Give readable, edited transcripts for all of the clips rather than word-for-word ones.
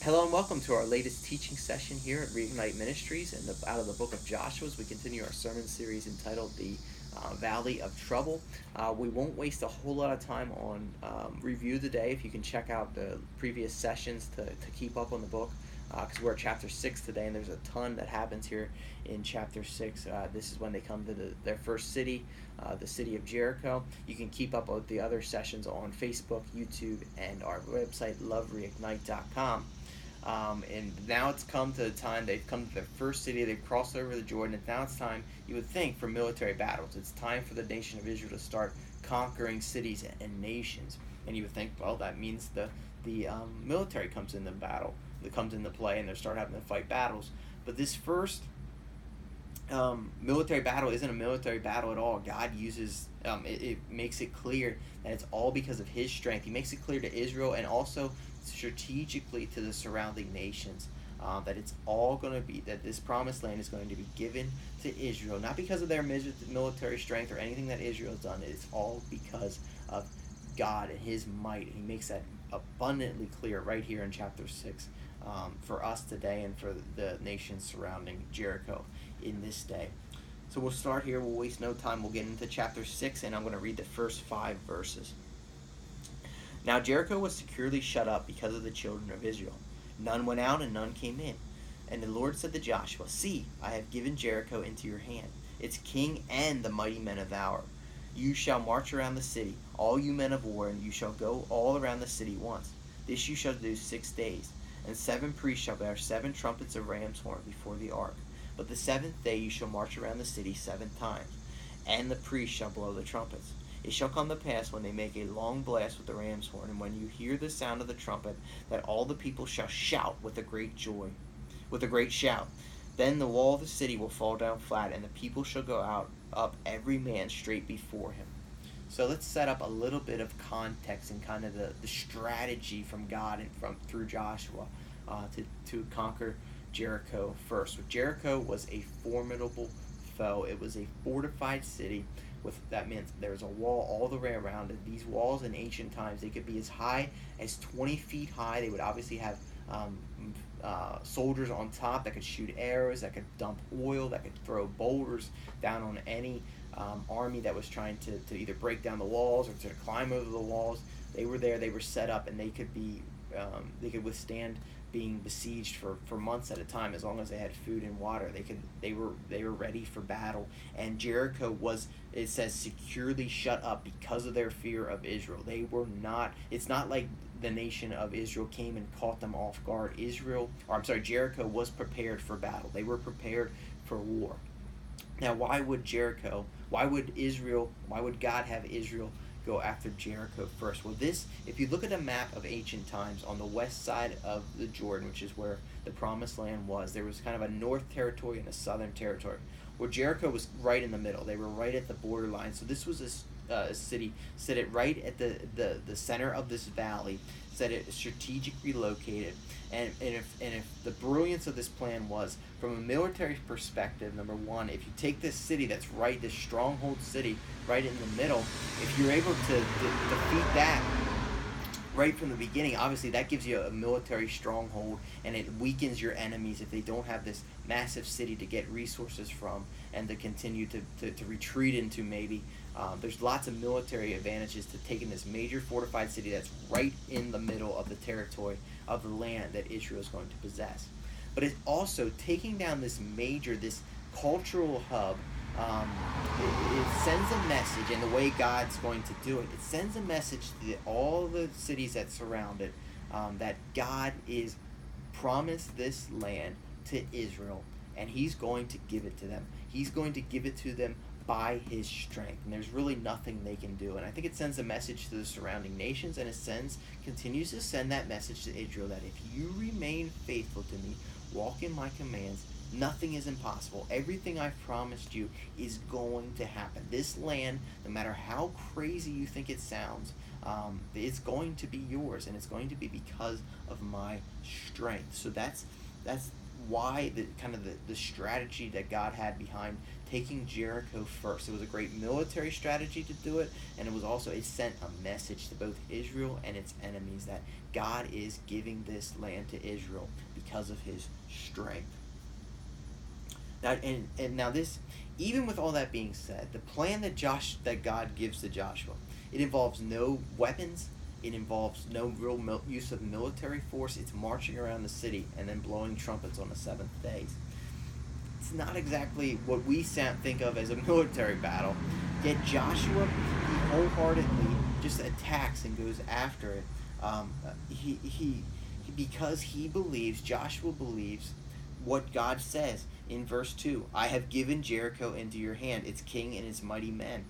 Hello and welcome to our latest teaching session here at Reignite Ministries and out of the book of Joshua as we continue our sermon series entitled The Valley of Trouble. We won't waste a whole lot of time on review today. If you can check out the previous sessions to keep up on the book, because we're at chapter 6 today and there's a ton that happens here in chapter 6. This is when they come to their first city, the city of Jericho. You can keep up with the other sessions on Facebook, YouTube, and our website, lovereignite.com. And now it's come to the time they've come to their first city, they've crossed over the Jordan, and now it's time, you would think, for military battles. It's time for the nation of Israel to start conquering cities and nations. And you would think, well, that means the military comes into battle, it comes into play, and they start having to fight battles. But this first military battle isn't a military battle at all. God uses it makes it clear that it's all because of His strength. He makes it clear to Israel and also strategically to the surrounding nations that it's all going to be, that this promised land is going to be given to Israel, not because of their military strength or anything that Israel has done. It's all because of God and His might. And He makes that abundantly clear right here in chapter 6 for us today and for the nations surrounding Jericho in this day. So we'll start here. We'll waste no time. We'll get into chapter 6, and I'm going to read the first 5 verses. Now Jericho was securely shut up because of the children of Israel. None went out and none came in. And the Lord said to Joshua, See, I have given Jericho into your hand, its king and the mighty men of valor. You shall march around the city, all you men of war, and you shall go all around the city once. This you shall do 6 days. And 7 priests shall bear 7 trumpets of ram's horn before the ark. But the 7th day you shall march around the city 7 times, and the priests shall blow the trumpets. It shall come to pass when they make a long blast with the ram's horn, and when you hear the sound of the trumpet, that all the people shall shout with a great joy, with a great shout. Then the wall of the city will fall down flat, and the people shall go out up every man straight before him. So let's set up a little bit of context and kind of the strategy from God and through Joshua to conquer Jericho first. So Jericho was a formidable foe. It was a fortified city. That means there's a wall all the way around it. These walls in ancient times, they could be as high as 20 feet high. They would obviously have soldiers on top that could shoot arrows, that could dump oil, that could throw boulders down on any army that was trying to either break down the walls or to climb over the walls. They were there, they were set up, and they could withstand being besieged for months at a time as long as they had food and water. They were ready for battle. And Jericho was, it says, securely shut up because of their fear of Israel. They were not, it's not like the nation of Israel came and caught them off guard. Jericho was prepared for battle. They were prepared for war. Now, why would God have Israel go after Jericho first? Well, if you look at a map of ancient times, on the west side of the Jordan, which is where the promised land was, there was kind of a north territory and a southern territory, where Jericho was right in the middle. They were right at the borderline. So this was a city set it right at the center of this valley, set it strategically located. And if the brilliance of this plan was, from a military perspective, number one, if you take this city that's right, this stronghold city right in the middle, if you're able to defeat that right from the beginning, obviously that gives you a military stronghold, and it weakens your enemies if they don't have this massive city to get resources from and to continue to retreat into. Maybe there's lots of military advantages to taking this major fortified city that's right in the middle of the territory of the land that Israel is going to possess. But it's also taking down this cultural hub. It sends a message, and the way God's going to do it, it sends a message to all the cities that surround it, that God is promised this land to Israel, and He's going to give it to them. He's going to give it to them by His strength, and there's really nothing they can do. And I think it sends a message to the surrounding nations, and it continues to send that message to Israel, that if you remain faithful to me, walk in my commands, nothing is impossible. Everything I've promised you is going to happen. This land, no matter how crazy you think it sounds, it's going to be yours, and it's going to be because of my strength. So that's why the strategy that God had behind taking Jericho first. It was a great military strategy to do it, and it sent a message to both Israel and its enemies that God is giving this land to Israel because of his strength. Now, and now this, even with all that being said, the plan that God gives to Joshua, it involves no weapons. It involves no real use of military force. It's marching around the city and then blowing trumpets on the seventh day. It's not exactly what we think of as a military battle. Yet Joshua, he wholeheartedly just attacks and goes after it. Because Joshua believes what God says in verse 2. I have given Jericho into your hand, its king and its mighty men.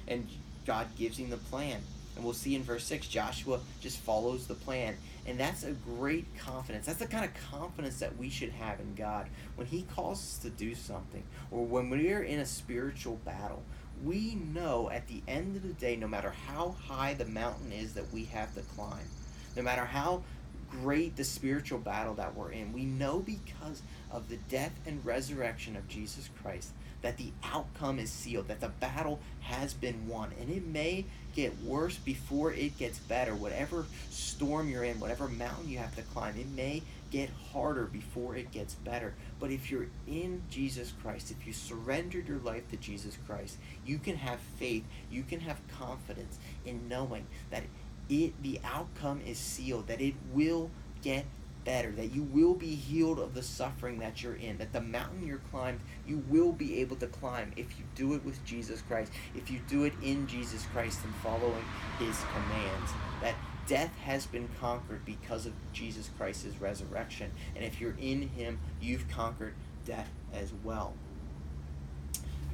And God gives him the plan. And we'll see in verse 6, Joshua just follows the plan. And that's a great confidence. That's the kind of confidence that we should have in God. When he calls us to do something, or when we're in a spiritual battle, we know at the end of the day, no matter how high the mountain is that we have to climb, no matter how great the spiritual battle that we're in, we know because of the death and resurrection of Jesus Christ that the outcome is sealed, that the battle has been won. And it may get worse before it gets better. Whatever storm you're in, whatever mountain you have to climb, it may get harder before it gets better. But if you're in Jesus Christ, if you surrendered your life to Jesus Christ, you can have faith, you can have confidence in knowing that the outcome is sealed, that it will get better, that you will be healed of the suffering that you're in, that the mountain you're climbed, you will be able to climb if you do it with Jesus Christ, if you do it in Jesus Christ and following his commands, that death has been conquered because of Jesus Christ's resurrection. And if you're in him, you've conquered death as well.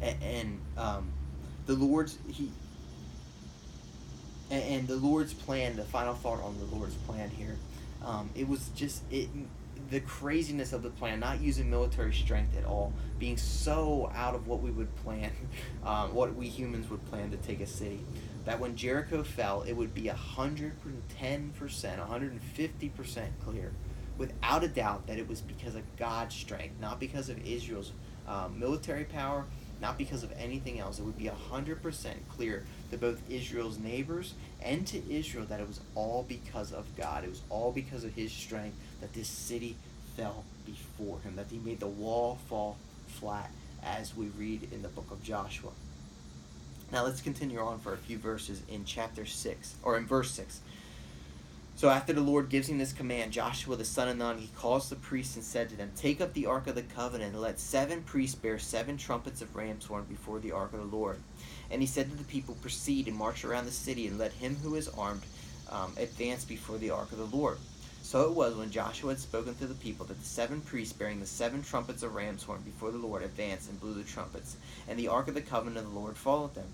And the Lord's the Lord's plan, the final thought on the Lord's plan here, it was just the craziness of the plan, not using military strength at all, being so out of what we would plan, what we humans would plan to take a city, that when Jericho fell, it would be 110%, 150% clear, without a doubt, that it was because of God's strength, not because of Israel's military power, not because of anything else. It would be 100% clear to both Israel's neighbors and to Israel that it was all because of God. It was all because of his strength that this city fell before him, that he made the wall fall flat, as we read in the book of Joshua. Now let's continue on for a few verses in chapter 6, or in verse 6. So after the Lord gives him this command, Joshua the son of Nun, he calls the priests and said to them, take up the ark of the covenant, and let 7 priests bear 7 trumpets of ram's horn before the ark of the Lord. And he said to the people, proceed and march around the city, and let him who is armed advance before the ark of the Lord. So it was, when Joshua had spoken to the people, that the 7 priests bearing the 7 trumpets of ram's horn before the Lord advanced and blew the trumpets, and the ark of the covenant of the Lord followed them.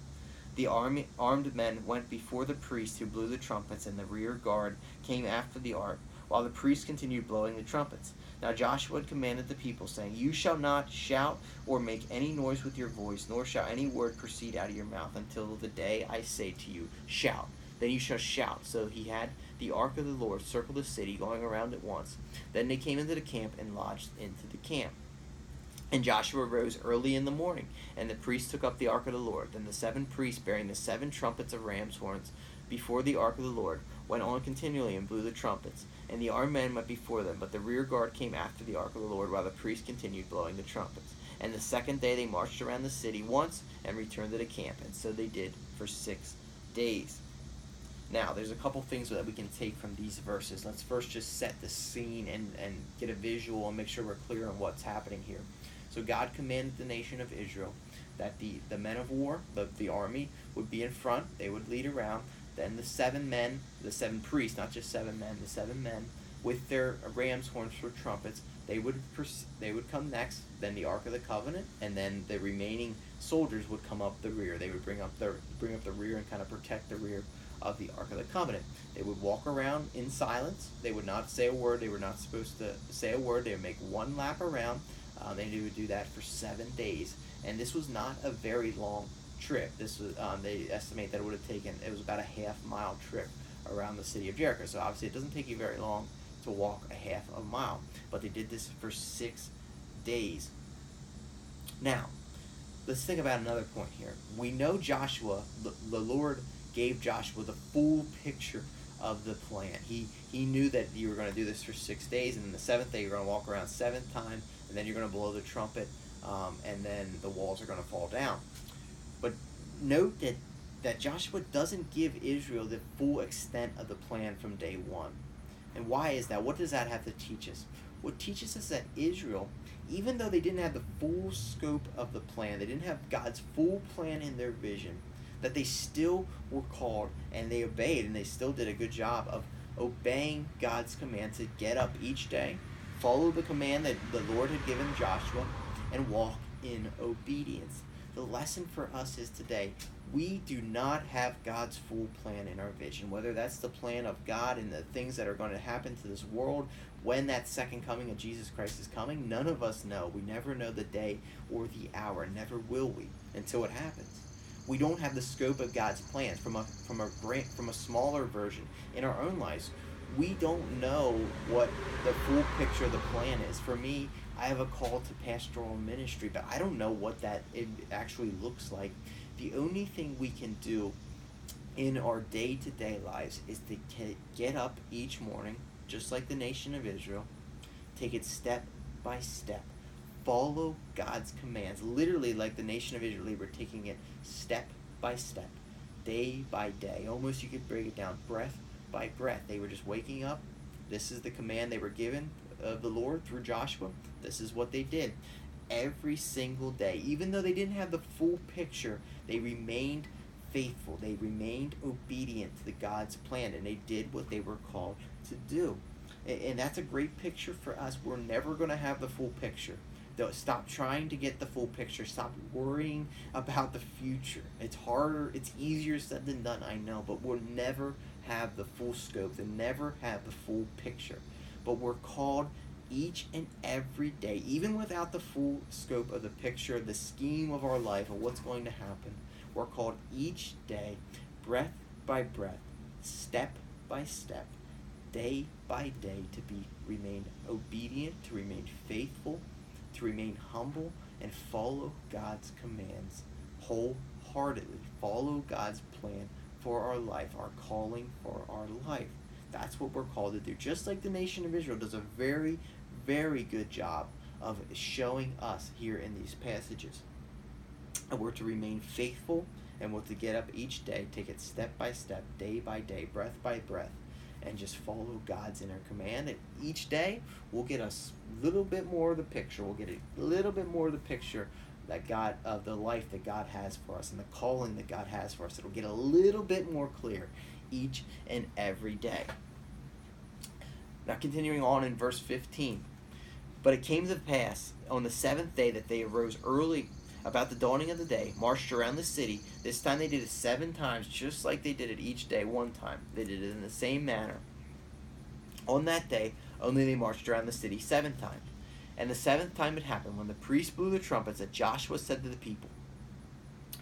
The armed men went before the priests who blew the trumpets, and the rear guard came after the ark, while the priests continued blowing the trumpets. Now Joshua had commanded the people, saying, you shall not shout or make any noise with your voice, nor shall any word proceed out of your mouth until the day I say to you, shout. Then you shall shout. So he had the ark of the Lord circle the city, going around it once. Then they came into the camp and lodged into the camp. And Joshua rose early in the morning, and the priests took up the ark of the Lord. Then the 7 priests bearing the 7 trumpets of ram's horns before the ark of the Lord went on continually and blew the trumpets. And the armed men went before them, but the rear guard came after the ark of the Lord, while the priests continued blowing the trumpets. And the second day they marched around the city once and returned to the camp. And so they did for 6 days. Now, there's a couple things that we can take from these verses. Let's first just set the scene and get a visual and make sure we're clear on what's happening here. So God commanded the nation of Israel that the men of war, the army, would be in front. They would lead around. Then the 7 men, the 7 priests, not just 7 men, the 7 men with their ram's horns for trumpets, they would come next. Then the Ark of the Covenant, and then the remaining soldiers would come up the rear. They would bring up the rear and kind of protect the rear of the Ark of the Covenant. They would walk around in silence. They would not say a word. They were not supposed to say a word. They would make one lap around. They would do that for 7 days. And this was not a very long trip. This was they estimate that it was about a half-mile trip around the city of Jericho. So obviously it doesn't take you very long to walk a half a mile. But they did this for 6 days. Now, let's think about another point here. We know Joshua, the Lord gave Joshua the full picture of the plan. He knew that you were going to do this for 6 days, and then the seventh day you're going to walk around 7 times, and then you're going to blow the trumpet, and then the walls are going to fall down. But note that Joshua doesn't give Israel the full extent of the plan from day one. And why is that? What does that have to teach us? What teaches us that Israel, even though they didn't have the full scope of the plan, they didn't have God's full plan in their vision, that they still were called and they obeyed, and they still did a good job of obeying God's command to get up each day, follow the command that the Lord had given Joshua, and walk in obedience. The lesson for us is today, we do not have God's full plan in our vision, whether that's the plan of God and the things that are going to happen to this world when that second coming of Jesus Christ is coming. None of us know. We never know the day or the hour. Never will we until it happens. We don't have the scope of God's plans from a smaller version in our own lives. We don't know what the full picture of the plan is. For me, I have a call to pastoral ministry, but I don't know what that it actually looks like. The only thing we can do in our day-to-day lives is to get up each morning, just like the nation of Israel, take it step by step, follow God's commands, literally like the nation of Israel. They were taking it step by step, day by day. Almost you could break it down breath by breath. They were just waking up. This is the command they were given of the Lord through Joshua. This is what they did every single day. Even though they didn't have the full picture, they remained faithful. They remained obedient to God's plan, and they did what they were called to do. And that's a great picture for us. We're never going to have the full picture. Stop trying to get the full picture. Stop worrying about the future. It's harder. It's easier said than done, I know, but we'll never have the full scope. We'll never have the full picture. But we're called each and every day, even without the full scope of the picture, the scheme of our life, of what's going to happen. We're called each day, breath by breath, step by step, day by day, to remain obedient, to remain faithful, to remain humble, and follow God's commands wholeheartedly. Follow God's plan for our life, our calling for our life. That's what we're called to do. Just like the nation of Israel does a very, very good job of showing us here in these passages. And we're to remain faithful, and we're to get up each day, take it step by step, day by day, breath by breath, and just follow God's inner command. And each day we'll get a little bit more of the picture. We'll get a little bit more of the picture that God, of the life that God has for us and the calling that God has for us. It'll get a little bit more clear each and every day. Now continuing on in verse 15. But it came to pass on the seventh day that they arose early about the dawning of the day, marched around the city. This time they did it 7 times, just like they did it each day one time. They did it in the same manner. On that day, only they marched around the city 7 times. And the 7th time it happened, when the priests blew the trumpets, that Joshua said to the people,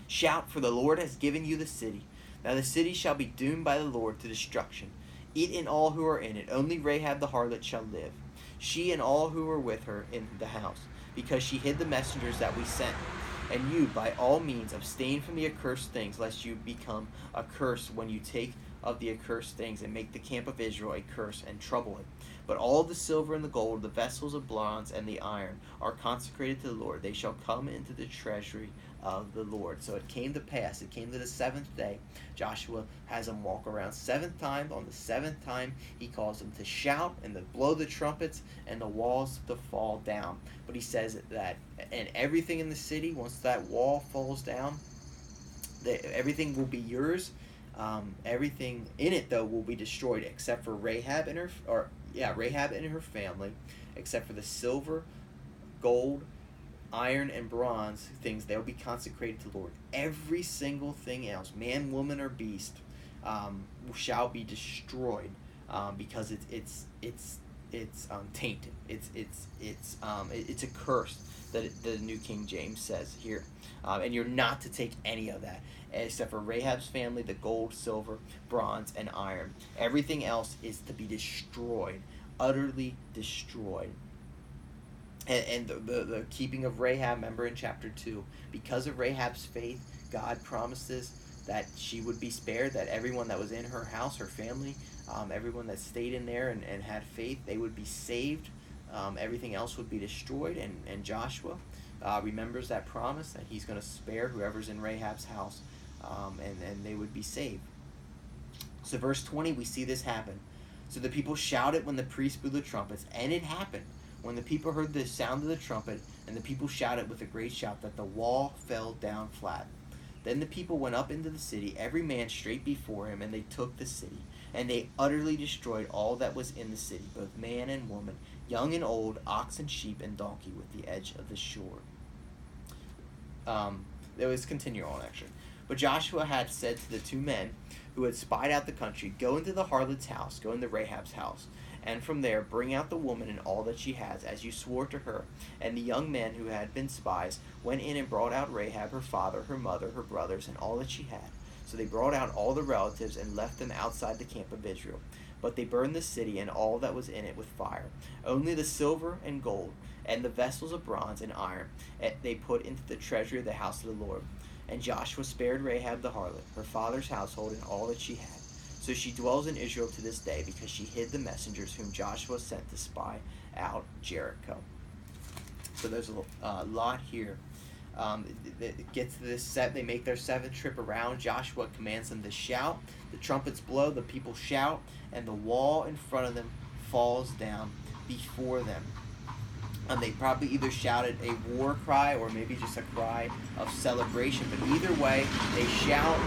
Shout, for the Lord has given you the city. Now the city shall be doomed by the Lord to destruction. It and all who are in it. Only Rahab the harlot shall live, she and all who were with her in the house, because she hid the messengers that we sent. And you, by all means, abstain from the accursed things, lest you become accursed when you take of the accursed things, and make the camp of Israel a curse, and trouble it. But all the silver and the gold, the vessels of bronze and the iron, are consecrated to the Lord. They shall come into the treasury of the Lord. So it came to pass, it came to the 7th day. Joshua has them walk around 7 times. On the 7th time, he calls them to shout and to blow the trumpets and the walls to fall down. But he says that, and everything in the city, once that wall falls down, everything will be yours. Everything in it, though, will be destroyed except for Rahab and her family, except for the silver, gold, iron, and bronze things. They'll be consecrated to the Lord. Every single thing else, man, woman, or beast, shall be destroyed, because it's tainted. It's a curse that the New King James says here, and you're not to take any of that, except for Rahab's family, the gold, silver, bronze, and iron. Everything else is to be destroyed. utterly destroyed. And the keeping of Rahab, remember in chapter 2, because of Rahab's faith, God promises that she would be spared, that everyone that was in her house, her family, everyone that stayed in there and had faith, they would be saved. Everything else would be destroyed. And Joshua remembers that promise that he's going to spare whoever's in Rahab's house, and they would be saved. So verse 20, we see this happen. So the people shouted when the priest blew the trumpets, and it happened when the people heard the sound of the trumpet, and the people shouted with a great shout, that the wall fell down flat. Then the people went up into the city, every man straight before him, and they took the city. And they utterly destroyed all that was in the city, both man and woman, young and old, ox and sheep and donkey, with the edge of the shore. Let's continue on, actually. But Joshua had said to the two men who had spied out the country, go into the harlot's house, go into Rahab's house, and from there bring out the woman and all that she has, as you swore to her. And the young men who had been spies went in and brought out Rahab, her father, her mother, her brothers, and all that she had. So they brought out all the relatives and left them outside the camp of Israel. But they burned the city and all that was in it with fire. Only the silver and gold and the vessels of bronze and iron they put into the treasury of the house of the Lord. And Joshua spared Rahab the harlot, her father's household, and all that she had. So she dwells in Israel to this day, because she hid the messengers whom Joshua sent to spy out Jericho. So there's a lot here. It gets to this set. They make their seventh trip around. Joshua commands them to shout. The trumpets blow. The people shout, and the wall in front of them falls down before them. And they probably either shouted a war cry or maybe just a cry of celebration. But either way, they shout.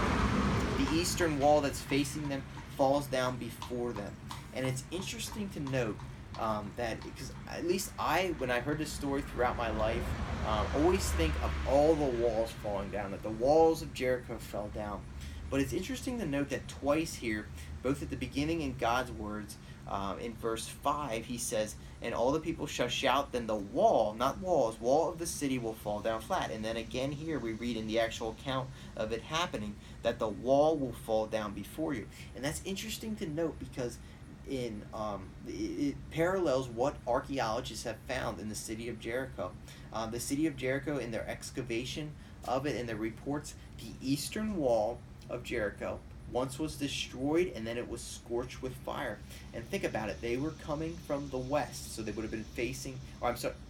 The eastern wall that's facing them falls down before them. And it's interesting to note that, because at least when I heard this story throughout my life, always think of all the walls falling down, that the walls of Jericho fell down. But it's interesting to note that twice here, both at the beginning in God's words, in verse 5, he says, and all the people shall shout, then the wall, not walls, wall of the city will fall down flat. And then again here we read in the actual account of it happening that the wall will fall down before you. And that's interesting to note, because it parallels what archaeologists have found in the city of Jericho. The city of Jericho, in their excavation of it and their reports, the eastern wall of Jericho once was destroyed, and then it was scorched with fire. And think about it, they were coming from the west, so they would have been facing,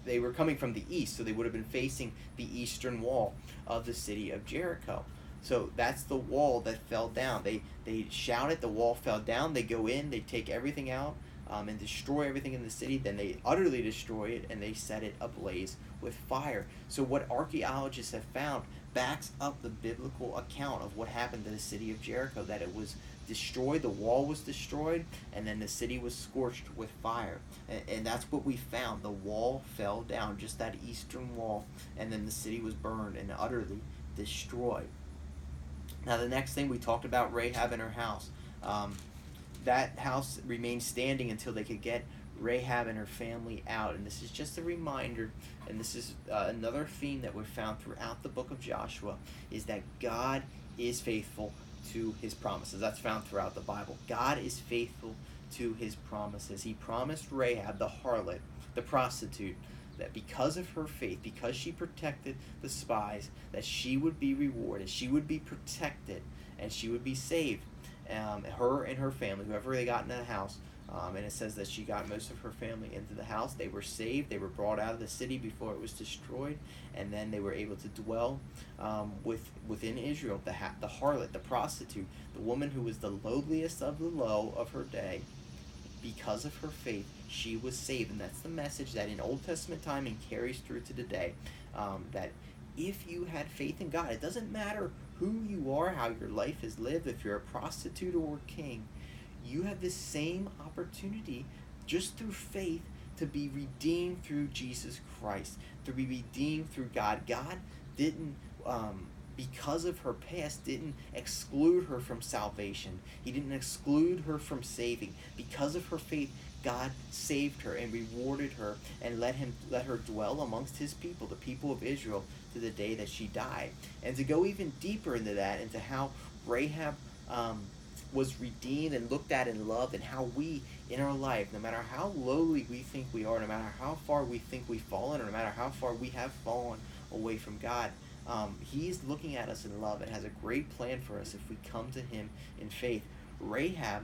they were coming from the east, so they would have been facing the eastern wall of the city of Jericho. So that's the wall that fell down. They shouted, the wall fell down, they go in, they take everything out, and destroy everything in the city. Then they utterly destroy it, and they set it ablaze with fire. So what archaeologists have found backs up the biblical account of what happened to the city of Jericho, that it was destroyed, the wall was destroyed, and then the city was scorched with fire. And that's what we found. The wall fell down, just that eastern wall, and then the city was burned and utterly destroyed. Now the next thing, we talked about Rahab and her house. That house remained standing until they could get Rahab and her family out. And this is just a reminder, and this is another theme that we've found throughout the book of Joshua, is that God is faithful to his promises. That's found throughout the Bible. God is faithful to his promises. He promised Rahab, the harlot, the prostitute, that because of her faith, because she protected the spies, that she would be rewarded, she would be protected, and she would be saved. Her and her family, whoever they got in the house, and it says that she got most of her family into the house. They were saved. They were brought out of the city before it was destroyed, and then they were able to dwell within Israel. The harlot, the prostitute, the woman who was the lowliest of the low of her day, because of her faith, she was saved. And that's the message that in Old Testament time and carries through to today, that if you had faith in God, it doesn't matter who you are, how your life is lived, if you're a prostitute or a king, you have this same opportunity just through faith to be redeemed through Jesus Christ, to be redeemed through God. God didn't, because of her past, didn't exclude her from salvation. He didn't exclude her from saving. Because of her faith, God saved her and rewarded her and let her dwell amongst his people, the people of Israel, to the day that she died. And to go even deeper into that, into how Rahab was redeemed and looked at and loved, and how we in our life, no matter how lowly we think we are, no matter how far we think we've fallen, or no matter how far we have fallen away from God, He's looking at us in love and has a great plan for us if we come to Him in faith. Rahab,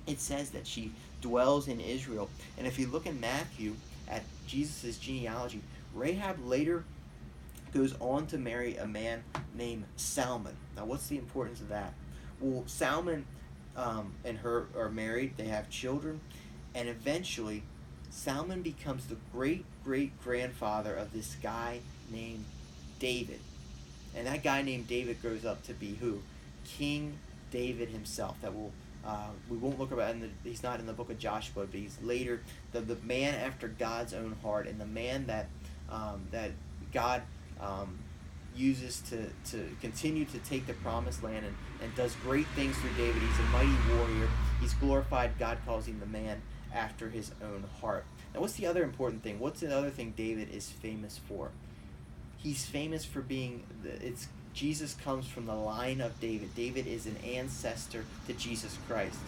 it says that she dwells in Israel. And if you look in Matthew at Jesus' genealogy, Rahab later goes on to marry a man named Salmon. Now, what's the importance of that? Well, Salmon and her are married, they have children, and eventually Salmon becomes the great great grandfather of this guy named David. And that guy named David grows up to be who? King David himself. That will we won't look about. He's not in the book of Joshua, but he's later the man after God's own heart, and the man that God uses to continue to take the promised land, and does great things through David. He's a mighty warrior. He's glorified. God calls him the man after his own heart. Now, what's the other important thing? What's the other thing David is famous for? He's famous for being Jesus comes from the line of David. David is an ancestor to Jesus Christ.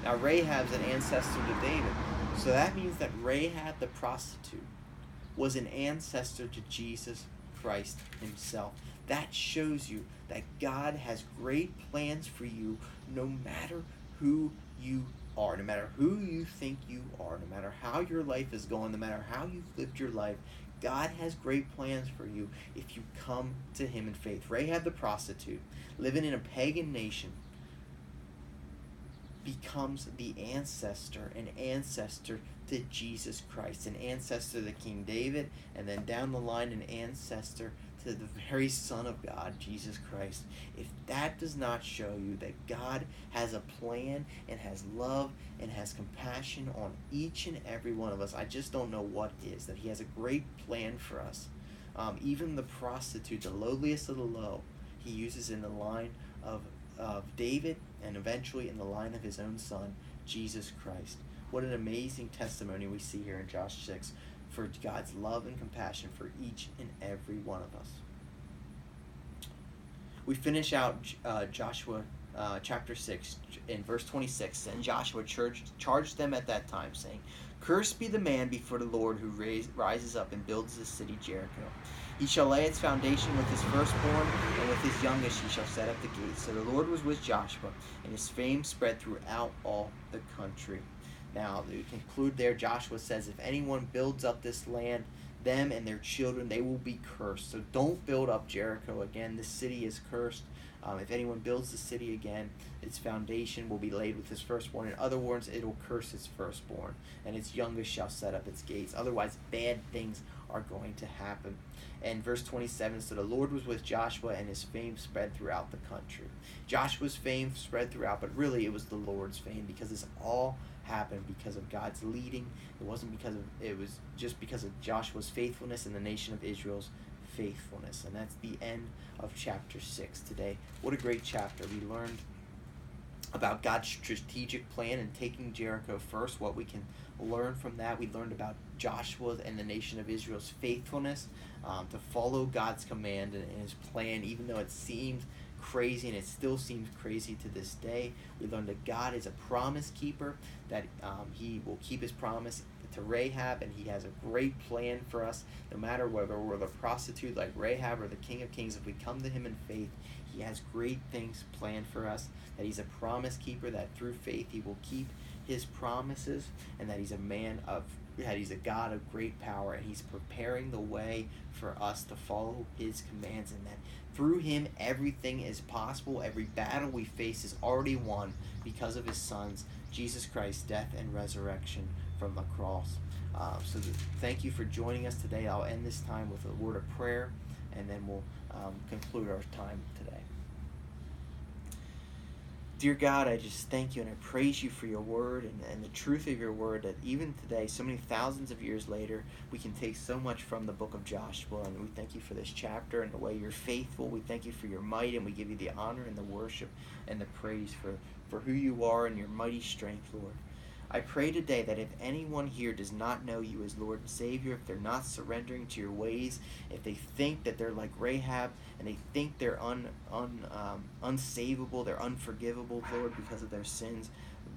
Now, Rahab's an ancestor to David. So that means that Rahab the prostitute was an ancestor to Jesus Christ himself. That shows you that God has great plans for you, no matter who you are, no matter who you think you are, no matter how your life is going, no matter how you've lived your life. God has great plans for you if you come to Him in faith. Rahab the prostitute, living in a pagan nation, becomes the an ancestor to Jesus Christ, an ancestor to King David, and then down the line, an ancestor to the very Son of God, Jesus Christ. If that does not show you that God has a plan and has love and has compassion on each and every one of us, I just don't know what is. That He has a great plan for us. Even the prostitute, the lowliest of the low, He uses in the line of David, and eventually in the line of His own Son, Jesus Christ. What an amazing testimony we see here in Josh 6 for God's love and compassion for each and every one of us. We finish out Joshua chapter 6 in verse 26. And Joshua charged them at that time, saying, "Cursed be the man before the Lord who rises up and builds the city Jericho. He shall lay its foundation with his firstborn, and with his youngest he shall set up the gates." So the Lord was with Joshua, and his fame spread throughout all the country. Now, to conclude there, Joshua says, if anyone builds up this land, them and their children, they will be cursed. So don't build up Jericho again. This city is cursed. If anyone builds the city again, its foundation will be laid with his firstborn. In other words, it will curse its firstborn, and its youngest shall set up its gates. Otherwise, bad things are going to happen. And verse 27, so the Lord was with Joshua, and his fame spread throughout the country. Joshua's fame spread throughout, but really it was the Lord's fame, because this all happened because of God's leading. It was just because of Joshua's faithfulness and the nation of Israel's faithfulness. And that's the end of chapter 6 today. What a great chapter. We learned about God's strategic plan and taking Jericho first, what we can learn from that. We learned about Joshua and the nation of Israel's faithfulness to follow God's command and His plan, even though it seemed crazy, and it still seems crazy to this day. We learned that God is a promise keeper, that He will keep His promise to Rahab, and He has a great plan for us, no matter whether we're the prostitute like Rahab or the King of Kings. If we come to Him in faith, He has great things planned for us, that He's a promise keeper, that through faith He will keep His promises, and that He's a God of great power, and He's preparing the way for us to follow His commands, and that through Him everything is possible. Every battle we face is already won because of His Son's, Jesus Christ's, death and resurrection from the cross. Thank you for joining us today. I'll end this time with a word of prayer, and then we'll conclude our time today. Dear God, I just thank You and I praise You for Your word and the truth of Your word, that even today, so many thousands of years later, we can take so much from the book of Joshua. And we thank You for this chapter and the way You're faithful. We thank You for Your might, and we give You the honor and the worship and the praise for who You are and Your mighty strength, Lord. I pray today that if anyone here does not know you as Lord and Savior, if they're not surrendering to your ways, if they think that they're like Rahab and they think they're unsavable, they're unforgivable, Lord, because of their sins,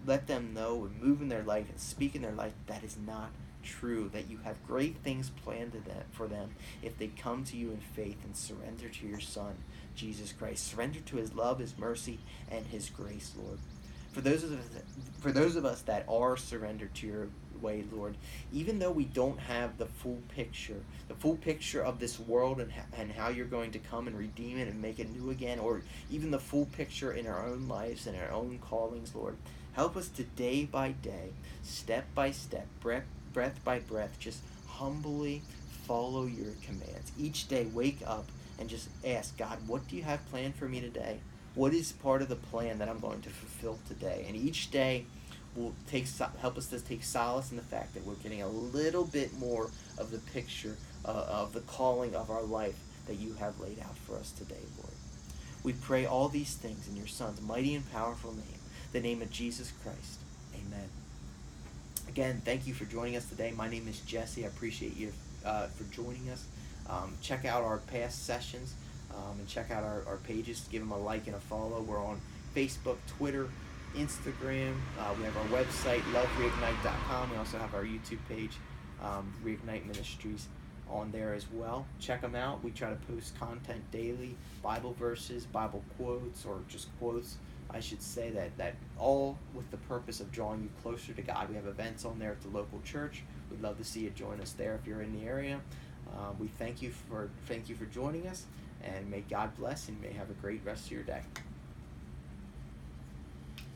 let them know and move in their life and speak in their life that is not true, that you have great things planned for them if they come to you in faith and surrender to your Son, Jesus Christ. Surrender to his love, his mercy, and his grace, Lord. For those of us that are surrendered to your way, Lord, even though we don't have the full picture of this world and how you're going to come and redeem it and make it new again, or even the full picture in our own lives and our own callings, Lord, help us to day by day, step by step, breath by breath, just humbly follow your commands. Each day, wake up and just ask, God, what do you have planned for me today? What is part of the plan that I'm going to fulfill today? And each day will help us to take solace in the fact that we're getting a little bit more of the picture of the calling of our life that you have laid out for us today, Lord. We pray all these things in your Son's mighty and powerful name, the name of Jesus Christ. Amen. Again, thank you for joining us today. My name is Jesse. I appreciate you for joining us. Check out our past sessions and check out our pages. Give them a like and a follow. We're on Facebook, Twitter, Instagram. We have our website, lovereignite.com. We also have our YouTube page, Reignite Ministries, on there as well. Check them out. We try to post content daily, Bible verses, Bible quotes, or just quotes, I should say, that all with the purpose of drawing you closer to God. We have events on there at the local church. We'd love to see you join us there if you're in the area. We thank you for joining us, and may God bless, and may have a great rest of your day.